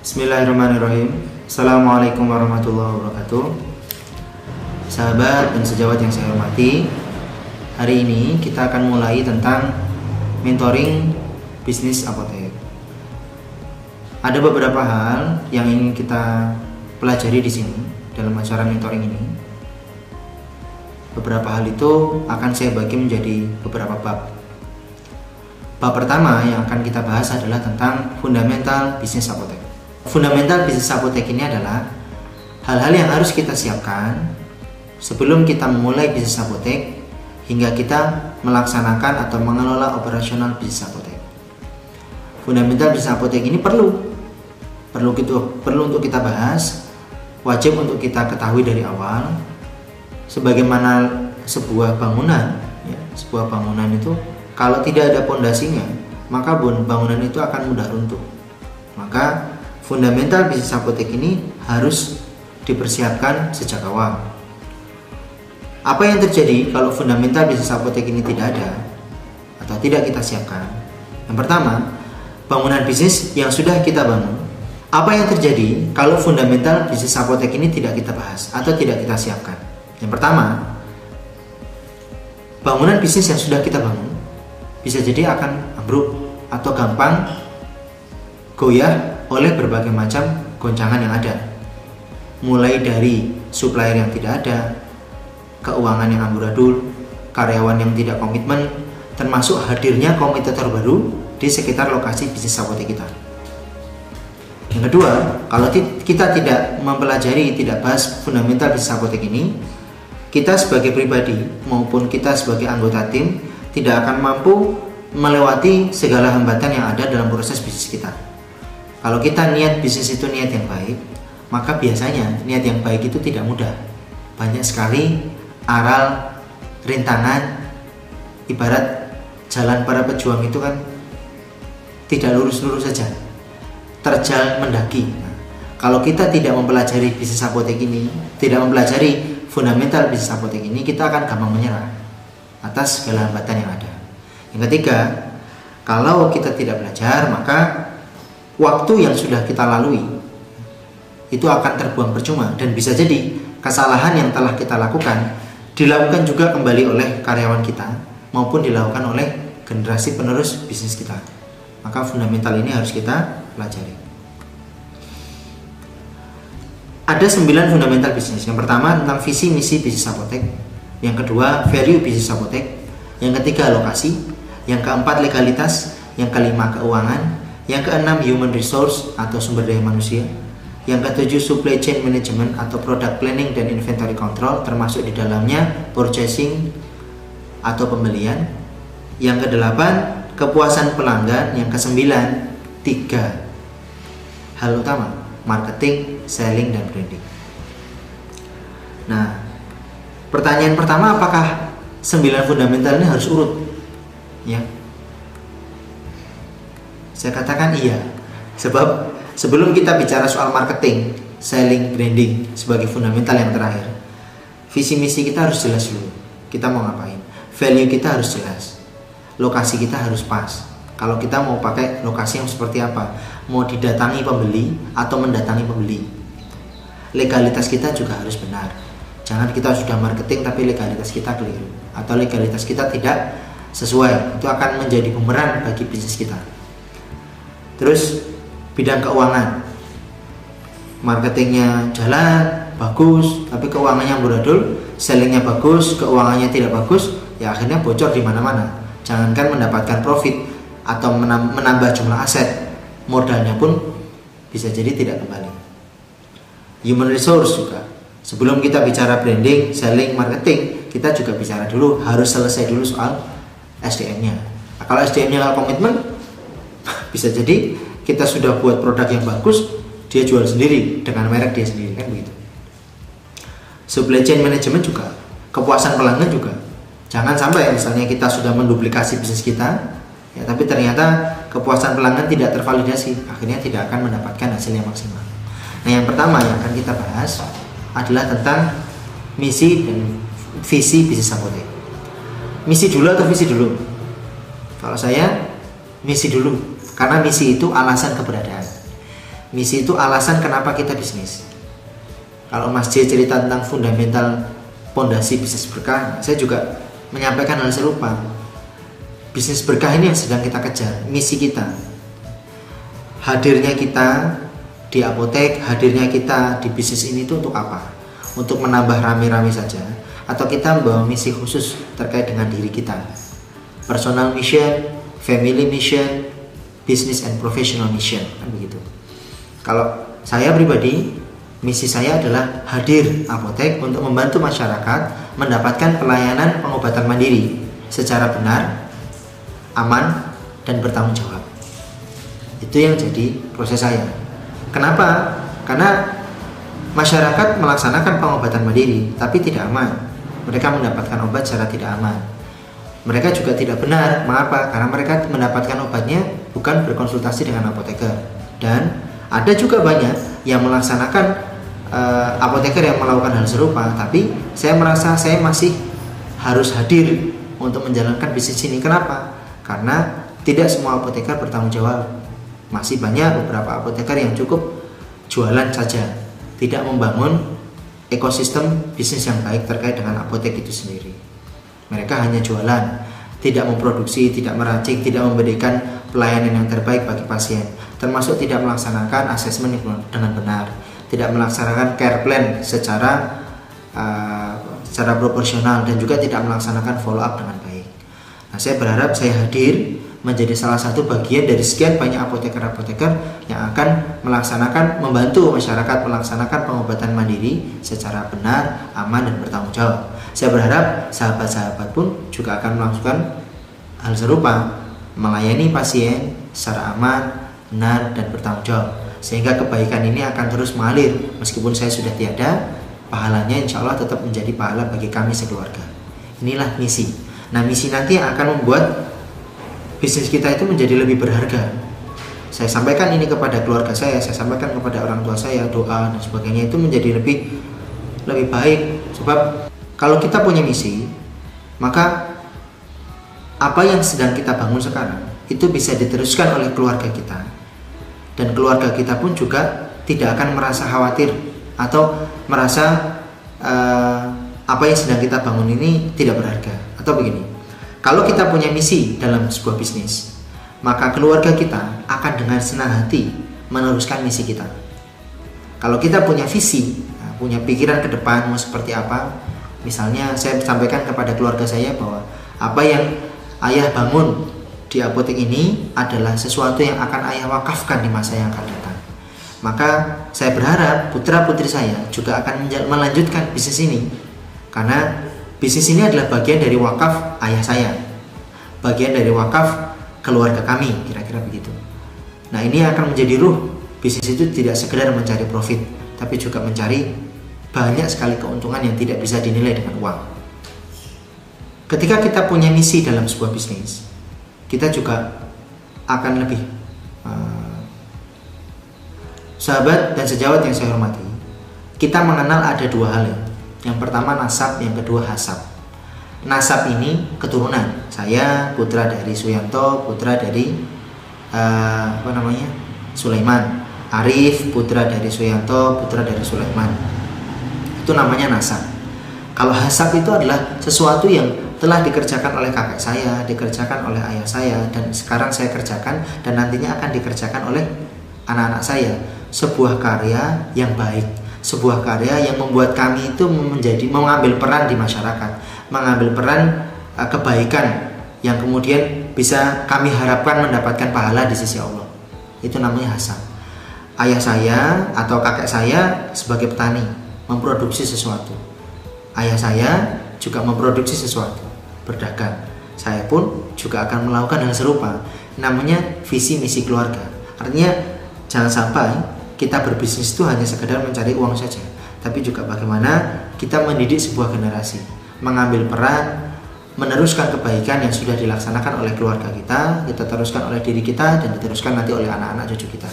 Bismillahirrahmanirrahim. Assalamualaikum warahmatullahi wabarakatuh. Sahabat dan sejawat yang saya hormati, hari ini kita akan mulai tentang mentoring bisnis apotek. Ada beberapa hal yang ingin kita pelajari di sini dalam acara mentoring ini. Beberapa hal itu akan saya bagi menjadi beberapa bab. Bab pertama yang akan kita bahas adalah tentang fundamental bisnis apotek. Fundamental bisnis apotek ini adalah hal-hal yang harus kita siapkan sebelum kita memulai bisnis apotek hingga kita melaksanakan atau mengelola operasional bisnis apotek. Fundamental bisnis apotek ini perlu untuk kita bahas, wajib untuk kita ketahui dari awal. Sebagaimana sebuah bangunan, sebuah bangunan itu kalau tidak ada pondasinya, maka bangunan itu akan mudah runtuh. Maka fundamental bisnis apotek ini harus dipersiapkan sejak awal. Apa yang terjadi kalau fundamental bisnis apotek ini tidak ada atau tidak kita siapkan? Yang pertama, bangunan bisnis yang sudah kita bangun. Apa yang terjadi kalau fundamental bisnis apotek ini tidak kita bahas atau tidak kita siapkan? Yang pertama, bangunan bisnis yang sudah kita bangun bisa jadi akan ambruk atau gampang goyah oleh berbagai macam goncangan yang ada. Mulai dari supplier yang tidak ada, keuangan yang amburadul, karyawan yang tidak komitmen, termasuk hadirnya kompetitor baru di sekitar lokasi bisnis apotek kita. Yang kedua, kalau kita tidak mempelajari, tidak bahas fundamental bisnis apotek ini, kita sebagai pribadi maupun kita sebagai anggota tim tidak akan mampu melewati segala hambatan yang ada dalam proses bisnis kita. Kalau kita niat bisnis itu niat yang baik, maka biasanya niat yang baik itu tidak mudah. Banyak sekali aral, rintangan, ibarat jalan para pejuang itu kan tidak lurus-lurus saja, terjal mendaki. Kalau kita tidak mempelajari bisnis apotek ini, tidak mempelajari fundamental bisnis apotek ini, kita akan gampang menyerah atas segala hambatan yang ada. Yang ketiga, kalau kita tidak belajar, maka waktu yang sudah kita lalui itu akan terbuang percuma, dan bisa jadi kesalahan yang telah kita lakukan dilakukan juga kembali oleh karyawan kita maupun dilakukan oleh generasi penerus bisnis kita. Maka fundamental ini harus kita pelajari. Ada 9 fundamental bisnis. Yang pertama tentang visi misi bisnis apotek, yang kedua value bisnis apotek, yang ketiga lokasi, yang keempat legalitas, yang kelima keuangan, yang keenam human resource atau sumber daya manusia, yang ketujuh supply chain management atau product planning dan inventory control, termasuk di dalamnya purchasing atau pembelian, yang kedelapan kepuasan pelanggan, yang kesembilan 3 hal utama: marketing, selling, dan branding. Nah, pertanyaan pertama, apakah 9 fundamental ini harus urut? Ya, saya katakan iya. Sebab sebelum kita bicara soal marketing, selling, branding sebagai fundamental yang terakhir, visi misi kita harus jelas dulu. Kita mau ngapain? Value kita harus jelas. Lokasi kita harus pas. Kalau kita mau pakai lokasi yang seperti apa, mau didatangi pembeli atau mendatangi pembeli. Legalitas kita juga harus benar. Jangan kita sudah marketing tapi legalitas kita keliru atau legalitas kita tidak sesuai. Itu akan menjadi bumerang bagi bisnis kita. Terus bidang keuangan, marketingnya jalan bagus tapi keuangannya amburadul, sellingnya bagus, keuangannya tidak bagus, ya akhirnya bocor di mana-mana. Jangankan mendapatkan profit atau menambah jumlah aset, modalnya pun bisa jadi tidak kembali. Human resource juga. Sebelum kita bicara branding, selling, marketing, kita juga bicara dulu, harus selesai dulu soal SDM-nya. Nah, kalau SDM-nya nggak komitmen, bisa jadi kita sudah buat produk yang bagus, dia jual sendiri dengan merek dia sendiri, kan begitu. Supply chain management juga, kepuasan pelanggan juga. Jangan sampai misalnya kita sudah menduplikasi bisnis kita, ya, tapi ternyata kepuasan pelanggan tidak tervalidasi, akhirnya tidak akan mendapatkan hasil yang maksimal. Nah, yang pertama yang akan kita bahas adalah tentang misi dan visi bisnis apotek. Misi dulu atau visi dulu? Kalau saya misi dulu, karena misi itu alasan keberadaan. Misi itu alasan kenapa kita bisnis. Kalau Mas J cerita tentang fundamental pondasi bisnis berkah, saya juga menyampaikan hal serupa. Bisnis berkah ini yang sedang kita kejar, misi kita. Hadirnya kita di apotek, hadirnya kita di bisnis ini itu untuk apa? Untuk menambah rame-rame saja, atau kita membawa misi khusus terkait dengan diri kita? Personal mission, family mission, business and professional mission, kan begitu. Kalau saya pribadi, misi saya adalah hadir apotek untuk membantu masyarakat mendapatkan pelayanan pengobatan mandiri secara benar, aman, dan bertanggung jawab. Itu yang jadi proses saya. Kenapa? Karena masyarakat melaksanakan pengobatan mandiri tapi tidak aman. Mereka mendapatkan obat secara tidak aman. Mereka juga tidak benar. Mengapa? Karena mereka mendapatkan obatnya bukan berkonsultasi dengan apoteker. Dan ada juga banyak yang melaksanakan apoteker yang melakukan hal serupa, tapi saya merasa saya masih harus hadir untuk menjalankan bisnis ini. Kenapa? Karena tidak semua apoteker bertanggung jawab. Masih banyak beberapa apoteker yang cukup jualan saja, tidak membangun ekosistem bisnis yang baik terkait dengan apotek itu sendiri. Mereka hanya jualan, tidak memproduksi, tidak meracik, tidak memberikan pelayanan yang terbaik bagi pasien, termasuk tidak melaksanakan asesmen dengan benar, tidak melaksanakan care plan secara proporsional, dan juga tidak melaksanakan follow up dengan baik. Nah, saya berharap saya hadir menjadi salah satu bagian dari sekian banyak apoteker-apoteker yang akan membantu masyarakat melaksanakan pengobatan mandiri secara benar, aman, dan bertanggung jawab. Saya berharap sahabat-sahabat pun juga akan melakukan hal serupa, melayani pasien secara aman, benar, dan bertanggung jawab, sehingga kebaikan ini akan terus mengalir. Meskipun saya sudah tiada, pahalanya insya Allah tetap menjadi pahala bagi kami sekeluarga. Inilah misi. Nah, misi nanti yang akan membuat bisnis kita itu menjadi lebih berharga. Saya sampaikan ini kepada keluarga saya sampaikan kepada orang tua saya, doa dan sebagainya itu menjadi lebih baik. Sebab kalau kita punya misi, maka apa yang sedang kita bangun sekarang itu bisa diteruskan oleh keluarga kita, dan keluarga kita pun juga tidak akan merasa khawatir atau merasa apa yang sedang kita bangun ini tidak berharga. Atau begini, kalau kita punya misi dalam sebuah bisnis, maka keluarga kita akan dengan senang hati meneruskan misi kita. Kalau kita punya visi, punya pikiran ke depan mau seperti apa, misalnya saya sampaikan kepada keluarga saya bahwa apa yang ayah bangun di apotek ini adalah sesuatu yang akan ayah wakafkan di masa yang akan datang. Maka saya berharap putra-putri saya juga akan melanjutkan bisnis ini, karena bisnis ini adalah bagian dari wakaf ayah saya, bagian dari wakaf keluarga kami, kira-kira begitu. Nah, ini akan menjadi ruh bisnis itu, tidak sekedar mencari profit, tapi juga mencari banyak sekali keuntungan yang tidak bisa dinilai dengan uang. Ketika kita punya misi dalam sebuah bisnis, kita juga akan lebih sahabat dan sejawat yang saya hormati, kita mengenal ada dua hal ya. Yang pertama nasab, yang kedua hasab. Nasab ini keturunan. Saya putra dari Suyanto, putra dari Sulaiman. Arif putra dari Suyanto, putra dari Sulaiman. Itu namanya nasab. Kalau hasab itu adalah sesuatu yang telah dikerjakan oleh kakek saya, dikerjakan oleh ayah saya, dan sekarang saya kerjakan dan nantinya akan dikerjakan oleh anak-anak saya. Sebuah karya yang baik, sebuah karya yang membuat kami itu mengambil peran di masyarakat, mengambil peran kebaikan yang kemudian bisa kami harapkan mendapatkan pahala di sisi Allah. Itu namanya hasab. Ayah saya atau kakek saya sebagai petani memproduksi sesuatu, ayah saya juga memproduksi sesuatu, berdagang. Saya pun juga akan melakukan hal serupa. Namanya visi misi keluarga. Artinya jangan sampai kita berbisnis itu hanya sekedar mencari uang saja, tapi juga bagaimana kita mendidik sebuah generasi, mengambil peran, meneruskan kebaikan yang sudah dilaksanakan oleh keluarga kita teruskan oleh diri kita, dan diteruskan nanti oleh anak-anak cucu kita.